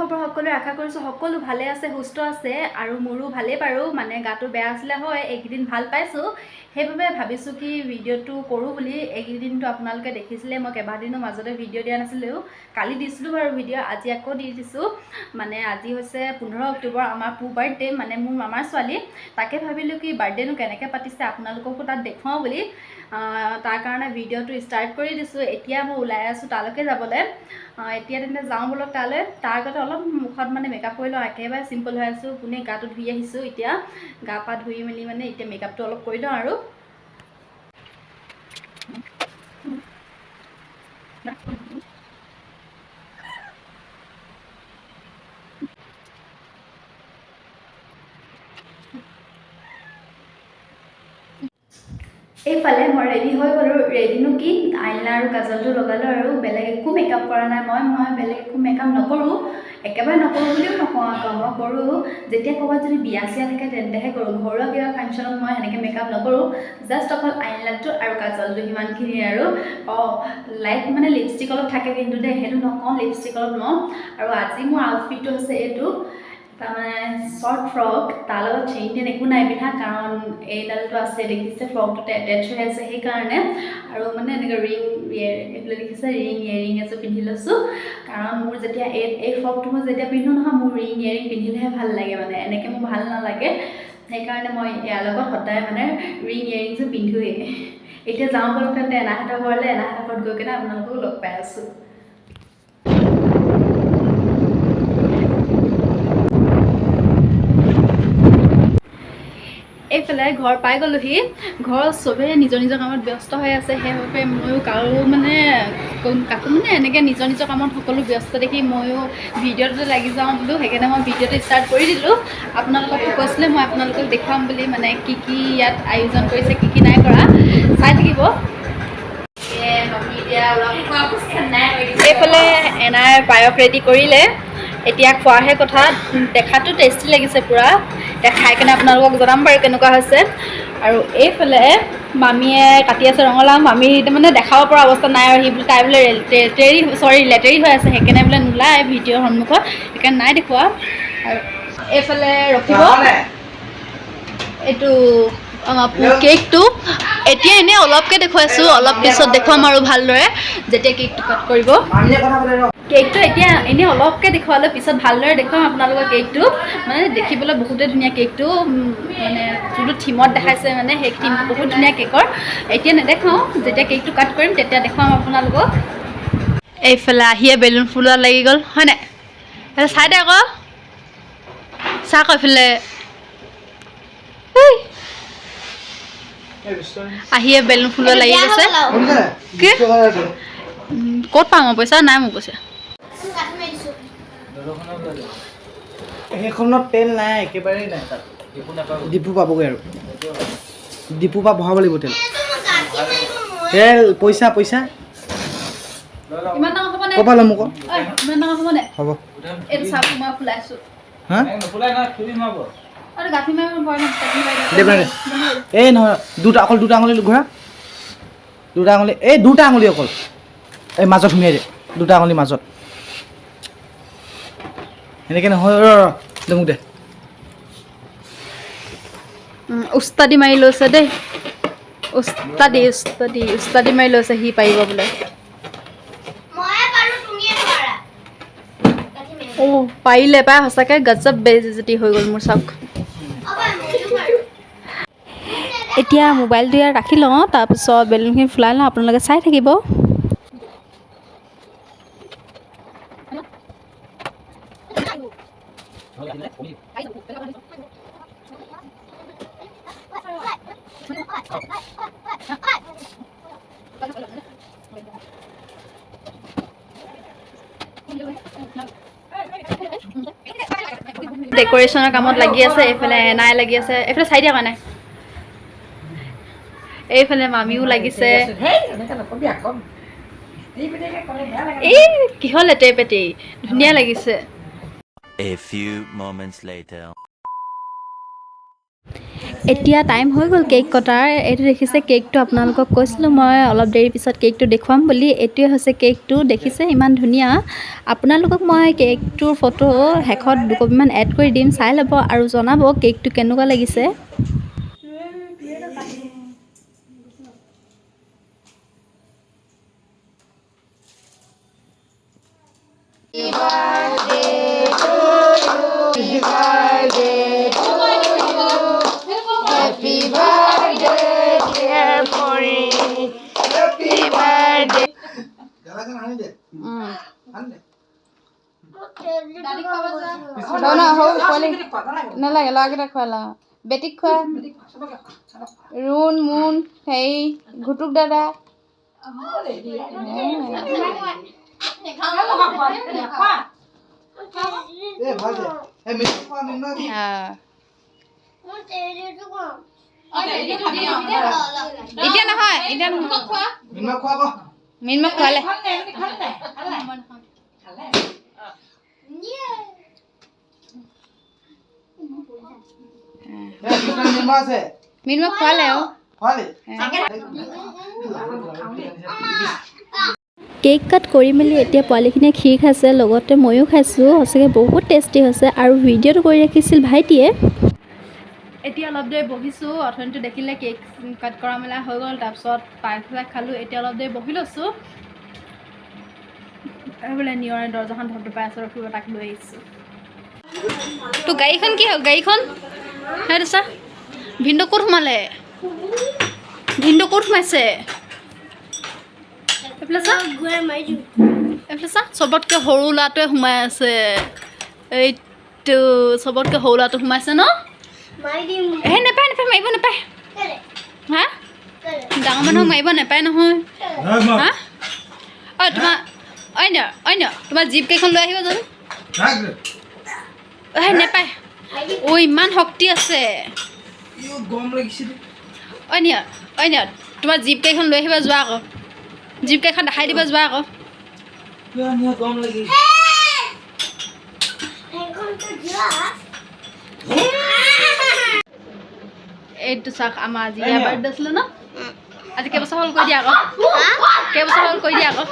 খবৰ সকলোৰে আশা কৰিছোঁ সকলো ভালে আছে সুস্থ আছে আৰু মোৰো ভালেই বাৰু মানে গাটো বেয়া আছিলে হয় এইকেইদিন ভাল পাইছোঁ সেইবাবে ভাবিছোঁ কি ভিডিঅ'টো কৰোঁ বুলি এইকেইদিনটো আপোনালোকে দেখিছিলে মই কেইবাদিনৰ মাজতে ভিডিঅ' দিয়া নাছিলোঁ কালি দিছিলোঁ বাৰু ভিডিঅ' আজি আকৌ দি দিছোঁ মানে আজি হৈছে 15 অক্টোবৰ আমাৰ পু বাৰ্থডে মানে মোৰ মামাৰ ছোৱালী তাকে ভাবিলোঁ কি বাৰ্থডেনো কেনেকৈ পাতিছে আপোনালোককো তাত দেখুৱাওঁ বুলি তাৰ কাৰণে ভিডিঅ'টো ষ্টাৰ্ট কৰি দিছোঁ এতিয়া মই ওলাই আছোঁ তালৈকে যাবলৈ এতিয়া তেন্তে যাওঁ বলক তালৈ তাৰ আগতে অলপ মুখত মানে মেকআপ কৰি লওঁ একেবাৰে চিম্পল হৈ আছোঁ কোনে গাটো ধুই আহিছোঁ এতিয়া গা পা ধুই মেলি মানে এতিয়া মেকআপটো অলপ কৰি লওঁ আৰু এইফালে মই ৰেডি হৈ গ'লোঁ ৰেডিনো কি আইলাইনাৰ আৰু কাজলটো লগালোঁ আৰু বেলেগ একো মেকআপ কৰা নাই মই বেলেগ একো মেকআপ নকৰোঁ একেবাৰে নকৰোঁ বুলিও নকওঁ আকৌ মই কৰোঁ যেতিয়া ক'ৰবাত যদি বিয়া চিয়া থাকে তেন্তেহে কৰোঁ ঘৰুৱা কিবা ফাংচনত মই সেনেকৈ মেকআপ নকৰোঁ জাষ্ট অকল আইলাইনাৰটো আৰু কাজলটো সিমানখিনি আৰু লাইট মানে লিপষ্টিক অলপ থাকে কিন্তু দেই সেইটো নকওঁ লিপষ্টিক অলপ লওঁ আৰু আজি মোৰ আউটফিটটো হৈছে এইটো তাৰমানে শ্বৰ্ট ফ্ৰক তাৰ লগত চেইন টেইন একো নাই পিন্ধা কাৰণ এইডালটো আছে দেখিছে ফ্ৰকটোতে এটেচ হৈ আছে সেইকাৰণে আৰু মানে এনেকৈ ৰিং এইবিলাক দেখিছে ৰিং ইয়েৰিং এযোৰ পিন্ধি লৈছোঁ কাৰণ মোৰ যেতিয়া এই ফ্ৰকটো মই যেতিয়া পিন্ধো নহয় মোৰ ৰিং ইয়েৰিং পিন্ধিলেহে ভাল লাগে মানে এনেকৈ মোৰ ভাল নালাগে সেইকাৰণে মই ইয়াৰ লগত সদায় মানে ৰিং ইয়েৰিংযোৰ পিন্ধোৱেই এতিয়া যাওঁ বলক তেন্তে এনাহঁতৰ ঘৰলৈ এনাহঁতৰ ঘৰত গৈ কিনে আপোনালোকক লগ পাই আছোঁ এইফালে ঘৰ পাই গ'লোহি ঘৰত চবেই নিজৰ নিজৰ কামত ব্যস্ত হৈ আছে সেইবাবে ময়ো কাকো মানে এনেকৈ নিজৰ নিজৰ কামত সকলো ব্যস্ত দেখি ময়ো ভিডিঅ'টো লাগি যাওঁ বোলো সেইকাৰণে মই ভিডিঅ'টো ষ্টাৰ্ট কৰি দিলোঁ আপোনালোকক কৈছিলে মই আপোনালোকক দেখুৱাম বুলি মানে কি কি ইয়াত আয়োজন কৰিছে কি কি নাই কৰা চাই থাকিব এইফালে এনাই পায়স ৰেডি কৰিলে এতিয়া খোৱাহে কথা দেখাটো টেষ্টি লাগিছে পূৰা এতিয়া খাই কেনে আপোনালোকক জনাম বাৰু কেনেকুৱা হৈছে আৰু এইফালে মামীয়ে কাটি আছে ৰঙালাও মামী মানে দেখাব পৰা অৱস্থা নাই আৰু সি তাই বোলে লেতেৰি হৈ আছে সেইকাৰণে বোলে নোলায় ভিডিঅ'ৰ সন্মুখত সেইকাৰণে নাই দেখুওৱা আৰু এইফালে ৰখিব এইটো কেকটো এতিয়া এনেই অলপকৈ দেখুৱাইছোঁ অলপ পিছত দেখুৱাম আৰু ভালদৰে যেতিয়া কেকটো কাট কৰিব কেকটো এতিয়া এনেই অলপকৈ দেখুৱালোঁ পিছত ভালদৰে দেখুৱাম আপোনালোকৰ কেকটো মানে দেখিবলৈ বহুতেই ধুনীয়া কেকটো মানে যোনটো থিমত দেখাইছে মানে সেই থিমটো বহুত ধুনীয়া কেকৰ এতিয়া নেদেখাওঁ যেতিয়া কেকটো কাট কৰিম তেতিয়া দেখুৱাম আপোনালোকক এইফালে আহিয়ে বেলুন ফুলত লাগি গ'ল হয় নাই চাই দে আকৌ চাহ আকৌ এইফালে আহিয়ে বেলুন ফুলত লাগি গৈছে কি ক'ত পাওঁ মই পইচা নাই মোৰ পইচা সেইখনত তেল নাই একেবাৰেই নাই তাত ডিপু পাবগৈ আৰু ডিপু পৰা বহাব লাগিব তেল পইচা পইচা ক'ৰ পৰা ল'ম মোক হ'ব হা এই নহয় দুটা আঙুলি ঘূৰা দুটা আঙুলি এই দুটা আঙুলি অকল এই মাজত সুমিয়াই দে দুটা আঙুলি মাজত এনেকৈ নহয় দে মোক দে উস্তাদি মাৰি লৈছে দেই উস্তাদি মাৰি লৈছে সি পাৰিব বোলে পাৰিলে পাই সঁচাকৈ গজব বেজতি হৈ গ'ল মোৰ চাওক এতিয়া মোবাইলটো ইয়াত ৰাখি লওঁ তাৰপিছত বেলুনখিনি ফুলাই লওঁ আপোনালোকে চাই থাকিব ডেকৰেশ্যনৰ কামত লাগি আছে এইফালে এনাই লাগি আছে এইফালে চাই দিয়া নাই এইফালে মামীও লাগিছে এই কিহৰ লেতেৰি পেটেৰি ধুনীয়া লাগিছে এতিয়া টাইম হৈ গ'ল কেক কটাৰ। এইটো দেখিছে কেকটো আপোনালোকক কৈছিলোঁ মই অলপ দেৰি পিছত কেকটো দেখুৱাম বুলি। এইটোৱে হৈছে কেকটো, দেখিছে ইমান ধুনীয়া। আপোনালোকক মই কেকটোৰ ফটো শেষত দুকপিমান এড কৰি দিম, চাই ল'ব আৰু জনাব কেকটো কেনেকুৱা লাগিছে। নালাগে ল'ৰাকেইটাক খোৱালা, বেটিক খোৱা, ৰুণ মুন হেৰি ঘুটুক দাদা। এতিয়া নহয়, এতিয়া নহয়, মিনমক খোৱালে। মিনমক খোৱালে অ'। কেক কাট কৰি মেলি এতিয়া পোৱালিখিনিয়ে ক্ষীৰ খাইছে, লগতে ময়ো খাইছোঁ। সঁচাকৈ বহুত টেষ্টি হৈছে আৰু ভিডিঅ'টো কৰি ৰাখিছিল ভাইটিয়ে। এতিয়া অলপ দেৰি বহিছোঁ, অথনিটো দেখিলে কেক কাট কৰা মেলা হৈ গ'ল, তাৰপিছত পায়স খালোঁ। এতিয়া অলপ দেৰি বহি লৈছোঁ। বোলে নিয়ৰে দৰ্জাখন ধপধপাই আছে, ৰখিব তাক লৈ আহিছোঁ। তোৰ গাড়ীখন কি হ'ল? গাড়ীখন সেইটো চা, ভিনদেউ ক'ত সোমালে? ভিনদেউ ক'ত সোমাইছে? এইফালে চা, এইফালে চা, চবতকৈ সৰু ল'ৰাটোৱে সোমাই আছে। এইটো চবতকৈ সৰু ল'ৰাটো সোমাইছে ন? এই নেপায় নেপায়, মাৰিব নেপায়। হা? ডাঙৰ মানুহক মাৰিব নেপায় নহয়। হা? অ' তোমাৰ অন্য তোমাৰ জীপ কেইখন লৈ আহিব জানো? নেপায়। অ' ইমান শক্তি আছে। অন্য তোমাৰ জীপ কেইখন লৈ আহিবা, যোৱা আকৌ। জীপ কেইখন দেখাই দিবা, যোৱা আকৌ। এইটো চাওক, আমাৰ আজি ইয়াৰ বাৰ্থডে আছিলে ন? আজি কেইবছৰ হ'ল কৈ দিয়া আকৌ। কেইবছৰ হ'ল কৈ দিয়া আকৌ।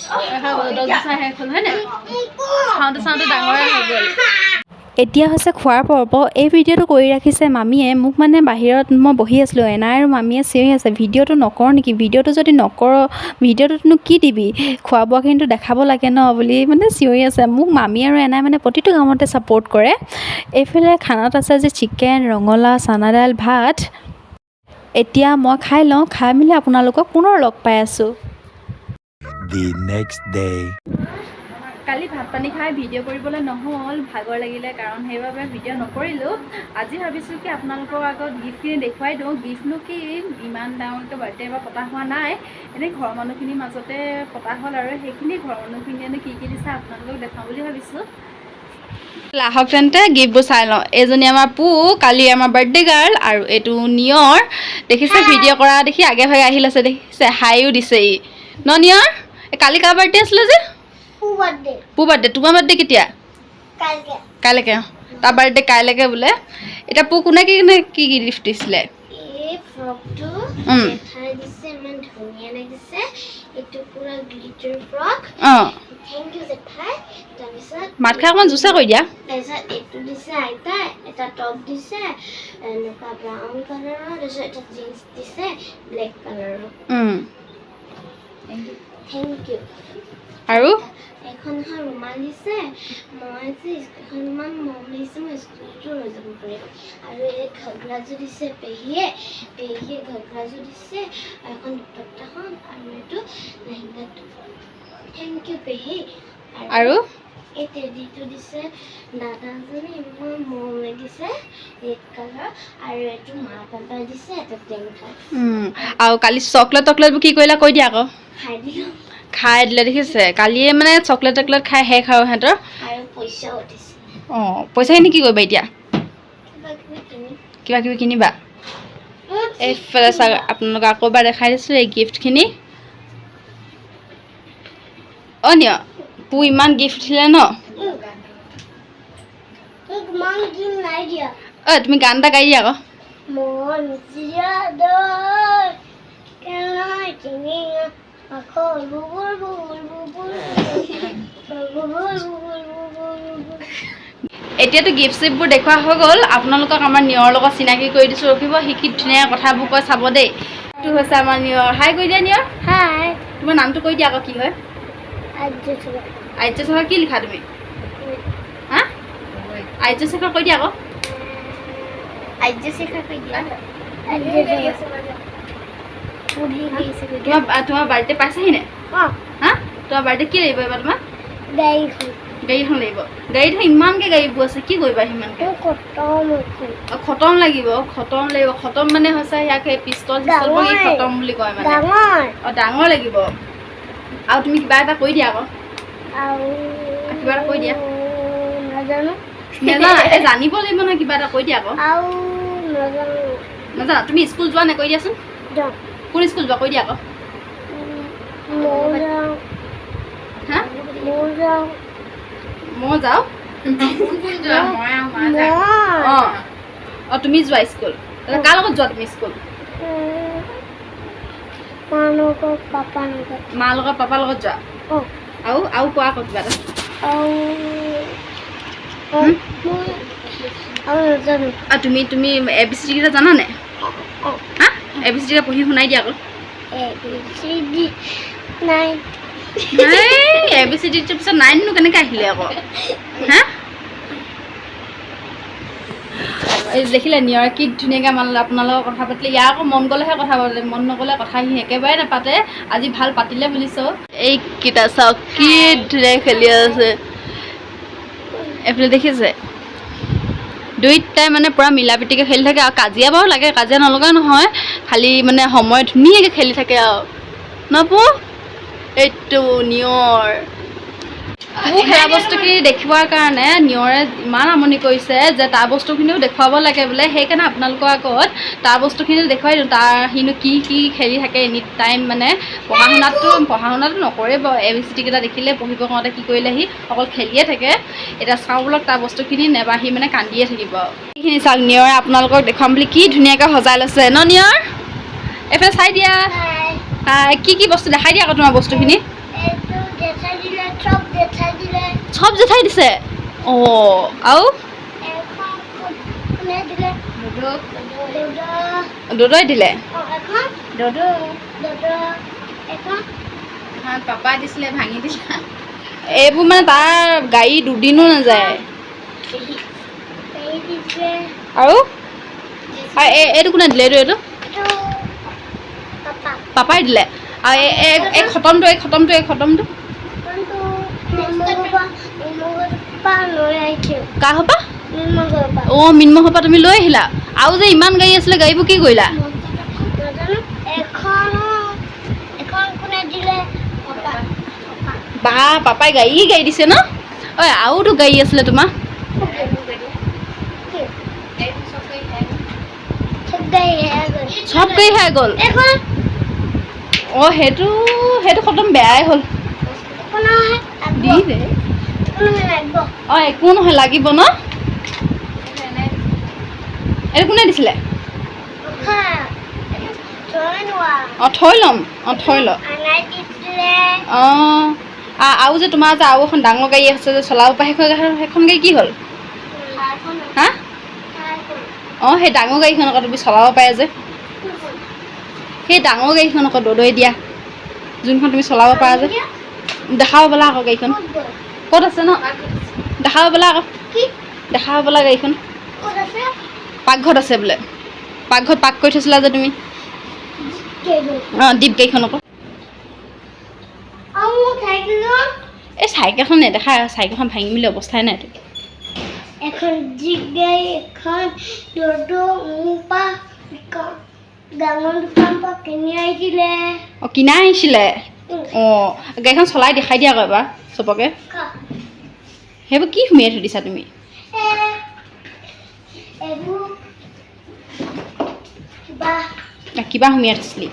10 বছৰ শেষ হ'ল হয়নে? চাওঁতে চাওঁতে ডাঙৰে হৈ গ'ল। এতিয়া হৈছে খোৱাৰ পৰ্ব। এই ভিডিঅ'টো কৰি ৰাখিছে মামীয়ে। মোক মানে বাহিৰত মই বহি আছিলোঁ, এনাই আৰু মামীয়ে চিঞৰি আছে, ভিডিঅ'টো নকৰ নেকি? ভিডিঅ'টো যদি নকৰ, ভিডিঅ'টোতনো কি দিবি? খোৱা বোৱাখিনিতো দেখাব লাগে ন বুলি মানে চিঞৰি আছে। মোক মামী আৰু এনাই মানে প্ৰতিটো কামতে ছাপোৰ্ট কৰে। এইফালে খানাত আছে যে চিকেন, ৰঙালাও, চানা দাইল, ভাত। এতিয়া মই খাই লওঁ, খাই মেলি আপোনালোকক পুনৰ লগ পাই আছোঁ। কালি ভাত পানী খাই ভিডিঅ' কৰিবলৈ নহ'ল, ভাগৰ লাগিলে কাৰণ সেইবাবে ভিডিঅ' নকৰিলোঁ। আজি ভাবিছোঁ কি আপোনালোকৰ আগত গিফ্টখিনি দেখুৱাই দিওঁ। গিফ্টনো কি, ইমান ডাঙৰকৈ বাৰ্থডে এবাৰ পতা হোৱা নাই, এনেই ঘৰৰ মানুহখিনিৰ মাজতে পতা হ'ল আৰু সেইখিনি ঘৰৰ মানুহখিনিয়েনো কি দিছে আপোনালোকক দেখাওঁ বুলি ভাবিছোঁ। আহক তেন্তে গিফ্টবোৰ চাই লওঁ। এইজনী আমাৰ পু, কালি আমাৰ বাৰ্থডে গাৰ্ল, আৰু এইটো নিয়ৰ। দেখিছে ভিডিঅ' কৰা দেখি আগে ভাগে আহি লৈছে, দেখিছে হাইও দিছে ই ন নিয়ৰ। কালি কাৰ বাৰ্থডে আছিলে যে? পু বাৰ্থডে। তোমাৰ বাৰ্থডে কেতিয়া? কাইলৈকে। তাৰ বাৰ্থডে কাইলৈকে বোলে। এতিয়া পু কোনে কি গিফ্ট দিছিলে? মাত খাই অকণমান জোচা কৰি দিয়া। আৰু এখন ৰুমাল দিছে। মই যে ইমান মৰম লাগিছে, মই স্কুলতো লৈ যাব পাৰিম। আৰু এই ঘগ্ৰাযোৰ দিছে পেহীয়ে ঘগ্ৰাযোৰ দিছে, এখন দুপট্টাখন, আৰু এইটো লেহেংগাটো। থেংক ইউ পেহী। আৰু এই টেডিটো দিছে দাদাজনে, ইমান মৰম লাগিছে, ৰেড কালাৰ। আৰু এইটো মা পাপাই দিছে এটা টেংকাৰ। আৰু কালি চকলেটবোৰ কি কৰিলা কৈ দিয়া আকৌ। খাই দিলে দেখিছে, কালিয়ে মানে চকলেট খাই শেষ আৰু সিহঁতৰ। আৰু পইচা উঠিছে। অঁ, পইচাখিনি কি কৰিবা এতিয়া? কিবা কিবি কিনিবা? এইফালে চাওক, আপোনালোকক আকৌ এবাৰ দেখাই দিছোঁ এই গিফ্টখিনি। অঁ নিয়, পু ইমান গিফ্ট দিলে ন? ঐ তুমি গান এটা গাই দিয়া আকৌ মন জিয়াদৰ কেনাই কিনি আকৌ বুবুল বুবুল বুবুল বুবুল বুবুল বুবুল। এতিয়াতো গিফ্ট চিফ্টবোৰ দেখুওৱা হৈ গ'ল আপোনালোকক আমাৰ নিয়ৰৰ লগত চিনাকি কৰি দিছোঁ ৰখিব শিকি ধুনীয়া কথাবোৰ কৈ চাব দেই এইটো হৈছে আমাৰ নিয়ৰ হাই কৈ দিয়া নিয়ৰ হাই তোমাৰ নামটো কৈ দিয়া আকৌ কি হয় আৰ্যশ্ৰী আৰ্যশেখৰ কি লিখা তুমি হা আৰ্যশেখৰ কৈ দিয়া আকৌ আৰ্যশেখৰ কৈ দিয়া তোমাৰ বাৰ্থডে পাইছেহি নে হা তোমাৰ বাৰ্থডে কি লাগিব এইবাৰ তোমাৰ গাড়ীখন লাগিব গাড়ীত ইমানকৈ গাড়ীবোৰ আছে কি কৰিবা সিমানকৈ খতম লাগিব খতম মানে হৈছে ইয়াক এই পিষ্টল চিষ্টলবোৰ ই খতম বুলি কয় মানে অঁ ডাঙৰ লাগিব আৰু তুমি কিবা এটা কৈ দিয়া আকৌ কিবা এটা কৈ দিয়া নাজানো নেজানা এই জানিব লাগিব নহয় কিবা এটা কৈ দিয়া আকৌ আৰু নাজানা তুমি স্কুল যোৱা নে কৈ দিয়াচোন কোন স্কুল যোৱা কৈ দিয়া আকৌ হা মই যাওঁ অঁ অঁ তুমি যোৱা স্কুল কাৰ লগত যোৱা তুমি স্কুল মাৰ লগত পাপাৰ লগত যোৱা আৰু কোৱা আকৌ কিবা এটা আৰু তুমি ABCD কেইটা জানানে হা ABCD কেইটা পঢ়ি শুনাই দিয়া আকৌ ABCDটোৰ পিছত 9নো কেনেকৈ আহিলে আকৌ হা এই দেখিলে নিয়ৰ কি ধুনীয়াকৈ আপোনালোকৰ কথা পাতিলে ইয়াৰ আকৌ মন গ'লেহে কথা পাতিলে মন নগ'লে কথা সি একেবাৰে নাপাতে আজি ভাল পাতিলে বুলিছোঁ এইকেইটা চাওক কি ধুনীয়াকৈ খেলি আছে এইফালে দেখিছে দুইটাই মানে পূৰা মিলা প্ৰীতিকৈ খেলি থাকে আৰু কাজিয়া বাৰু লাগে কাজিয়া নলগা নহয় খালি মানে সময় ধুনীয়াকৈ খেলি থাকে আৰু নপু এইটো নিয়ৰ মোৰ খেলা বস্তুখিনি দেখুওৱাৰ কাৰণে নিয়ৰে ইমান আমনি কৰিছে যে তাৰ বস্তুখিনিও দেখুৱাব লাগে বোলে সেইকাৰণে আপোনালোকৰ আগত তাৰ বস্তুখিনি দেখুৱাই দিওঁ তাৰ সিনো কি খেলি থাকে এনি টাইম মানে পঢ়া শুনাটো নকৰে বাৰু ABCD কেইটা দেখিলে পঢ়িব কওঁতে কি কৰিলে সি অকল খেলিয়ে থাকে এতিয়া চাওঁ বোলক তাৰ বস্তুখিনি নেবা সি মানে কান্দিয়ে থাকিব সেইখিনি চাওক নিয়ৰে আপোনালোকক দেখুৱাম বুলি কি ধুনীয়াকৈ সজাই লৈছে ন নিয়ৰ এইফালে চাই দিয়া কি বস্তু দেখাই দিয়া আকৌ তোমাৰ বস্তুখিনি চব জেঠাই দিছে অঁ আৰু দদৈ দিলে পাপাই দিছিলে ভাঙি দিছে এইবোৰ মানে তাৰ গাড়ী দুদিনো নাযায় আৰু এইটো কোনে দিলে এইটো পাপাই দিলে আৰু এই খতমটো কাৰ হপা অঁ মিনমহৰ পৰা তুমি লৈ আহিলা আৰু যে ইমান গাড়ী আছিলে গাড়ীবোৰ কি কৰিলা বা পাপাই গাড়ী দিছে ন ঐ আৰুতো গাড়ী আছিলে তোমাৰ চব গাড়ী হেৰাই গ'ল অঁ সেইটো খতম বেয়াই হ'ল দি দে অঁ একো নহয় লাগিব ন এইটো কোনে দিছিলে অঁ থৈ ল'ম থৈ ল অঁ আৰু যে তোমাৰ যে আৰু এখন ডাঙৰ গাড়ী আছে যে চলাব পাৰে সেইখন গাড়ী কি হ'ল হা অঁ সেই ডাঙৰ গাড়ীখন আকৌ তুমি চলাব পাৰে যে সেই ডাঙৰ গাড়ীখন আকৌ দদৈ দিয়া যোনখন তুমি চলাব পাৰা যে দেখাব বোলা আকৌ গাড়ীখন ক'ত আছে ন দেখাব বোলা আকৌ দেখাব বোলা গাড়ীখন পাকঘৰত আছে বোলে পাকঘৰত পাক কৰি থৈছিলা যে তুমি অঁ দীপ গাড়ীখন আকৌ এই চাইকেলখন নেদেখা চাইকেলখন ভাঙি মেলি অৱস্থাই নাই এখন জীপ গাড়ী এখন ডাঙৰ দোকান পৰা কিনি আহিছিলে অঁ কিনা আহিছিলে অঁ গাড়ীখন চলাই দেখাই দিয়া আকৌ এবাৰ চবকে সেইবোৰ কি সুমিয়াই থৈ দিছা তুমি কিবা সুমিয়াই থৈছিলি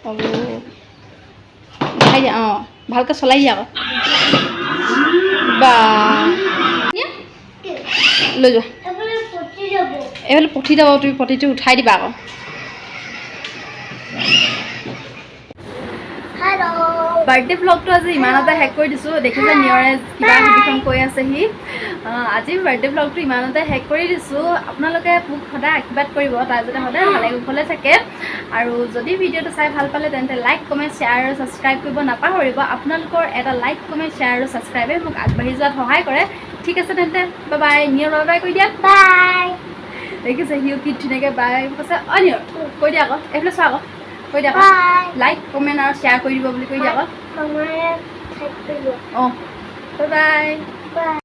অঁ দেখাই দিয়া অঁ ভালকৈ চলাই দিয়া আকৌ বা লৈ যোৱা এইফালে পঠি যাব তুমি পঠিটো উঠাই দিবা আকৌ বাৰ্থডে ব্লগটো আজি ইমানতে শেষ কৰি দিছোঁ দেখিছে নিয়ৰে কিবা কিবিখন কৈ আছে সি আজি বাৰ্থডে ব্লগটো ইমানতে শেষ কৰি দিছোঁ আপোনালোকে মোক সদায় আশীৰ্বাদ কৰিব তাৰ যাতে সদায় ভালে কুশলে থাকে আৰু যদি ভিডিঅ'টো চাই ভাল পালে তেন্তে লাইক কমেণ্ট শ্বেয়াৰ আৰু ছাবস্ক্ৰাইব কৰিব নাপাহৰিব আপোনালোকৰ এটা লাইক কমেণ্ট শ্বেয়াৰ আৰু ছাবস্ক্ৰাইবে মোক আগবাঢ়ি যোৱাত সহায় কৰে ঠিক আছে তেন্তে বাই বাই নিয়ৰ বাই বাই কৈ দিয়া বাই দেখিছে সিও কি ধুনীয়াকৈ বাই কৈছে নিয়ৰ কৈ দিয়া আকৌ এইফালে চোৱা আকৌ কৈ দিয়া আকৌ বাই লাইক কমেণ্ট আৰু শ্বেয়াৰ কৰি দিব বুলি কৈ দিয়া আকৌ মামায়ে ঠাইত কৰিব অঁ বাই বাই বাই